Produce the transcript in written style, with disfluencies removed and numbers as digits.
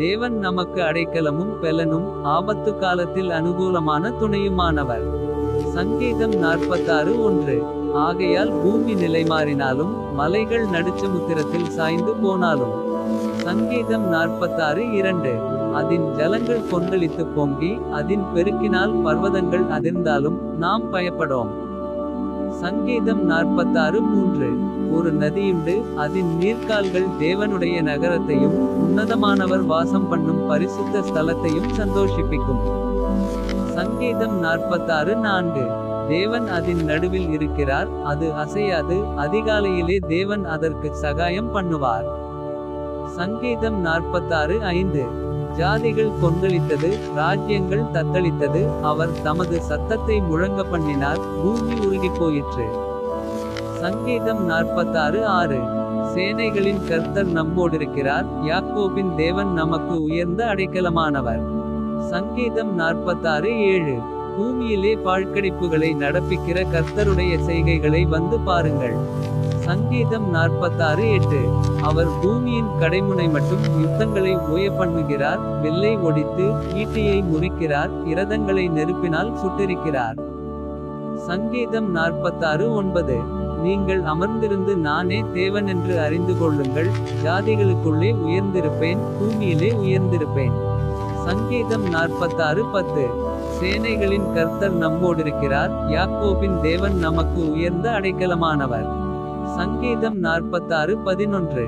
தேவன் நமக்கு அடைக்கலமும் பெலனும் ஆபத்து காலத்தில் அனுகூலமான துணையுமானவர். சங்கீதம் 46:1. ஆகையால் பூமி நிலைமாறினாலும் மலைகள் நடுச்சமுத்திரத்தில் சாய்ந்து போனாலும். சங்கீதம் 46:2. அதின் ஜலங்கள் கொந்தளித்து பொங்கி அதின் பெருக்கினால் பர்வதங்கள் அதிர்ந்தாலும் நாம் பயப்படோம். சங்கீதம் 46:3. ஒரு நதியுண்டு அதின் நீர்க்கால்கள் தேவனுடைய நகரத்தையும் உன்னதமானவர் வாசம் பண்ணும் பரிசுத்த ஸ்தலத்தையும் சந்தோஷிப்பிக்கும். சங்கீதம் 46:4. தேவன் அதின் நடுவில் இருக்கிறார், அது அசையாது, அதிகாலையிலே தேவன் அதற்கு சகாயம் பண்ணுவார். சங்கீதம் 46:5. ஜாதிகள் கொந்தளித்தது, ராஜ்யங்கள் தத்தளித்தது, அவர் தமது சத்தத்தை முழங்க பண்ணினார், பூமி உருகிப் போயிற்று. சங்கீதம் 46:6. சேனைகளின் கர்த்தர் நம்மோடிருக்கிறார், யாக்கோபின் தேவன் நமக்கு உயர்ந்த அடைக்கலமானவர். சங்கீதம் 46:7. பூமியிலே பாழ்கடிப்புகளை நடப்பிக்கிற கர்த்தருடைய செய்கைகளை வந்து பாருங்கள். சங்கீதம் 46:8. அவர் பூமியின் கடைமுனை மட்டும் யுத்தங்களை ஓய பண்ணுகிறார், வில்லை ஒடித்து ஈட்டியை முறிக்கிறார், இரதங்களை நெருப்பினால் சுட்டெரிக்கிறார். சங்கீதம் 46:9. நீங்கள் அமர்ந்திருந்து நானே தேவன் என்று அறிந்து கொள்ளுங்கள், ஜாதிகளுக்குள்ளே உயர்ந்திருப்பேன், பூமியிலே உயர்ந்திருப்பேன். சங்கீதம் 46:10. சேனைகளின் கர்த்தர் நம்மோடிருக்கிறார், யாக்கோபின் தேவன் நமக்கு உயர்ந்த அடைக்கலமானவர். சங்கீதம் 46:11.